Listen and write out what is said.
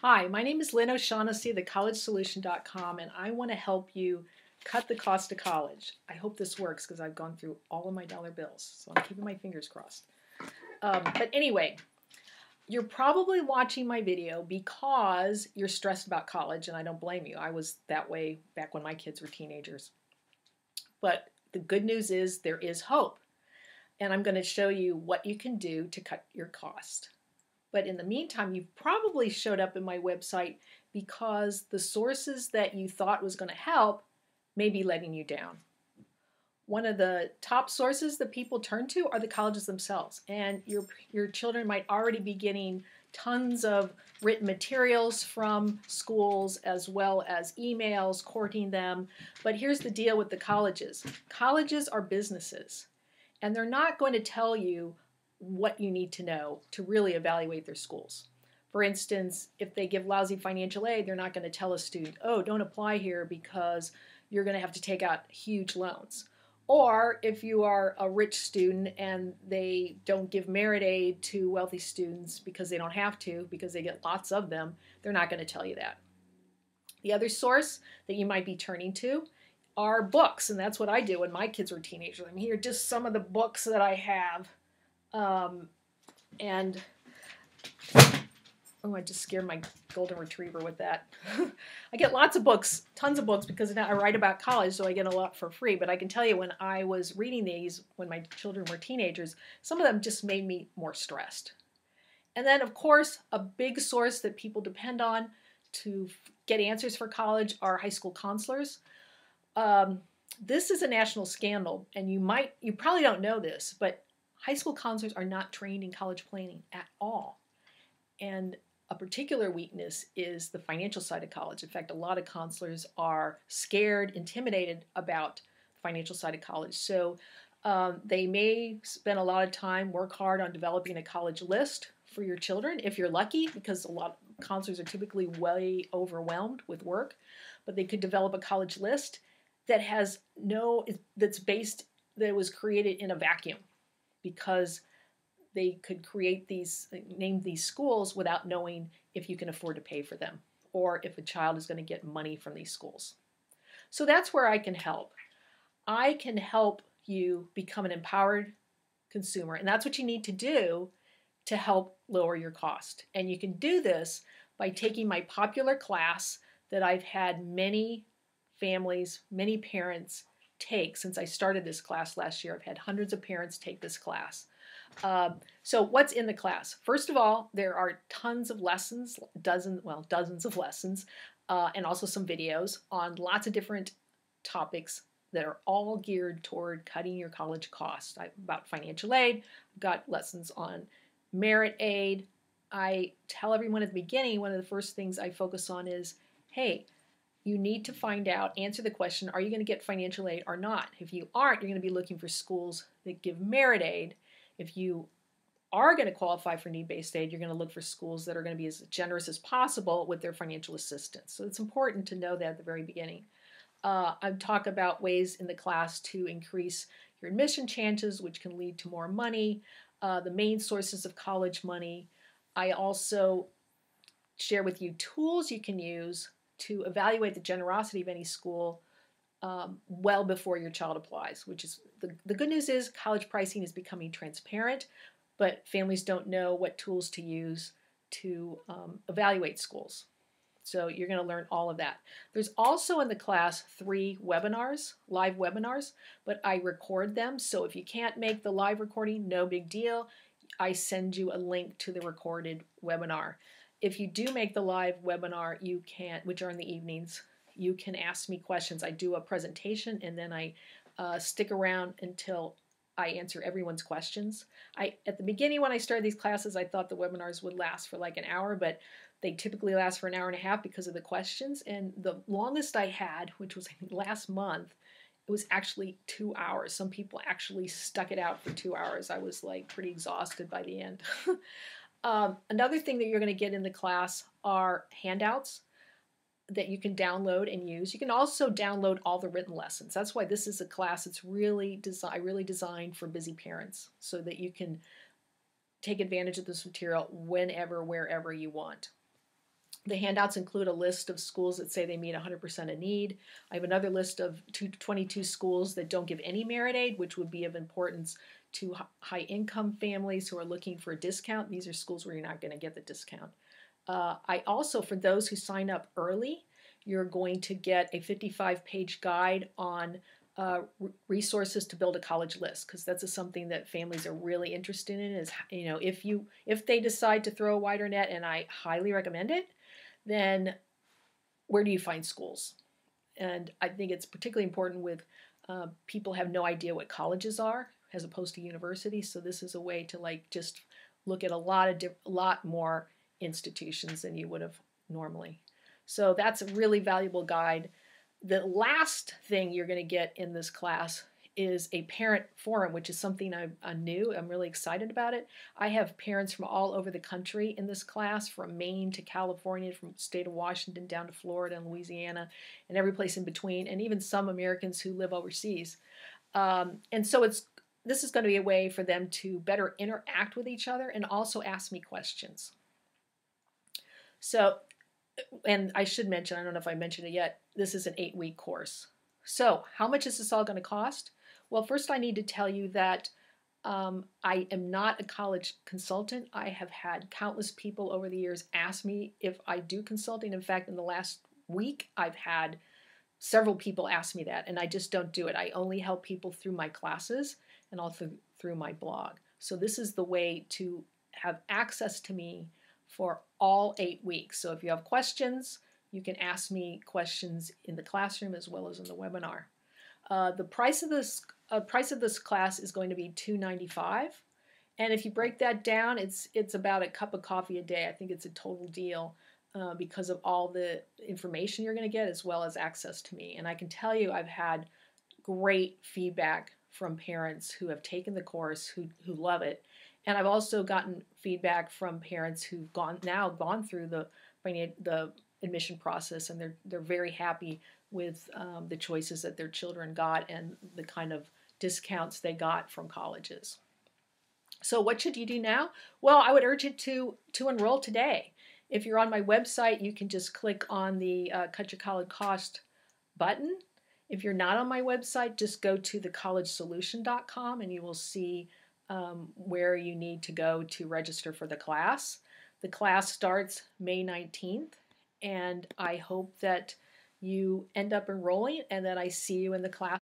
Hi, my name is Lynn O'Shaughnessy, thecollegesolution.com, and I want to help you cut the cost of college. I hope this works because I've gone through all of my dollar bills, so I'm keeping my fingers crossed. But anyway, you're probably watching my video because you're stressed about college, and I don't blame you. I was that way back when my kids were teenagers. But the good news is there is hope, and I'm going to show you what you can do to cut your cost. But in the meantime, you've probably showed up in my website because the sources that you thought was going to help may be letting you down. One of the top sources that people turn to are the colleges themselves. And your children might already be getting tons of written materials from schools as well as emails courting them. But here's the deal with the colleges. Colleges are businesses, and they're not going to tell you what you need to know to really evaluate their schools. For instance, if they give lousy financial aid, they're not going to tell a student, oh, don't apply here because you're going to have to take out huge loans. Or if you are a rich student and they don't give merit aid to wealthy students because they don't have to, because they get lots of them, they're not going to tell you that. The other source that you might be turning to are books, and that's what I did when my kids were teenagers. I mean, here are just some of the books that I have. And oh, I just scared my golden retriever with that. I get lots of books, tons of books, because now I write about college, so I get a lot for free. But I can tell you, when I was reading these when my children were teenagers, some of them just made me more stressed. And then, of course, a big source that people depend on to get answers for college are high school counselors. This is a national scandal, and you probably don't know this, but high school counselors are not trained in college planning at all. And a particular weakness is the financial side of college. In fact, a lot of counselors are scared, intimidated about the financial side of college. So they may spend a lot of time, work hard on developing a college list for your children, if you're lucky, because a lot of counselors are typically way overwhelmed with work. But they could develop a college list that that was created in a vacuum, because they could name these schools without knowing if you can afford to pay for them or if a child is going to get money from these schools. So that's where I can help. I can help you become an empowered consumer, and that's what you need to do to help lower your cost. And you can do this by taking my popular class that I've had many families, many parents take since I started this class last year. I've had hundreds of parents take this class. So what's in the class? First of all, there are tons of lessons, dozens of lessons, and also some videos on lots of different topics that are all geared toward cutting your college costs. About financial aid, I've got lessons on merit aid. I tell everyone at the beginning, one of the first things I focus on is, hey, you need to answer the question, are you going to get financial aid or not? If you aren't, you're going to be looking for schools that give merit aid. If you are going to qualify for need-based aid, you're going to look for schools that are going to be as generous as possible with their financial assistance. So it's important to know that at the very beginning. I talk about ways in the class to increase your admission chances, which can lead to more money, the main sources of college money. I also share with you tools you can use to evaluate the generosity of any school well before your child applies, which is the good news is college pricing is becoming transparent, but families don't know what tools to use to evaluate schools. So you're going to learn all of that. There's also in the class 3 webinars, live webinars, but I record them. So if you can't make the live recording, no big deal. I send you a link to the recorded webinar. If you do make the live webinar, which are in the evenings, you can ask me questions. I do a presentation, and then I stick around until I answer everyone's questions. At the beginning, when I started these classes, I thought the webinars would last for like an hour, but they typically last for an hour and a half because of the questions. And the longest I had, which was last month, it was actually 2 hours. Some people actually stuck it out for 2 hours. I was like pretty exhausted by the end. Another thing that you're going to get in the class are handouts that you can download and use. You can also download all the written lessons. That's why this is a class that's really designed for busy parents, so that you can take advantage of this material whenever, wherever you want. The handouts include a list of schools that say they meet 100% of need. I have another list of 22 schools that don't give any merit aid, which would be of importance to high income families who are looking for a discount. These are schools where you're not going to get the discount. I also, for those who sign up early, you're going to get a 55-page guide on resources to build a college list, because that's something that families are really interested in. Is, you know, if they decide to throw a wider net, and I highly recommend it, then where do you find schools? And I think it's particularly important with people have no idea what colleges are as opposed to universities. So this is a way to like just look at a lot more institutions than you would have normally. So that's a really valuable guide. The last thing you're going to get in this class is a parent forum, which is something I'm new. I'm really excited about it. I have parents from all over the country in this class, from Maine to California, from the state of Washington down to Florida and Louisiana, and every place in between, and even some Americans who live overseas. And so this is going to be a way for them to better interact with each other and also ask me questions. So, and I should mention, I don't know if I mentioned it yet, this is an 8-week course. So how much is this all going to cost? Well, first I need to tell you that I am not a college consultant. I have had countless people over the years ask me if I do consulting. In fact, in the last week, I've had several people ask me that, and I just don't do it. I only help people through my classes and also through my blog. So this is the way to have access to me for all 8 weeks. So if you have questions, you can ask me questions in the classroom as well as in the webinar. The price of this class is going to be $295, and if you break that down, it's about a cup of coffee a day. I think it's a total deal because of all the information you're going to get as well as access to me. And I can tell you, I've had great feedback from parents who have taken the course who love it, and I've also gotten feedback from parents who've gone through the admission process, and they're very happy with the choices that their children got and the kind of discounts they got from colleges. So what should you do now? Well, I would urge you to enroll today. If you're on my website, you can just click on the Cut Your College Cost button. If you're not on my website, just go to thecollegesolution.com and you will see where you need to go to register for the class. The class starts May 19th, and I hope that you end up enrolling and that I see you in the class.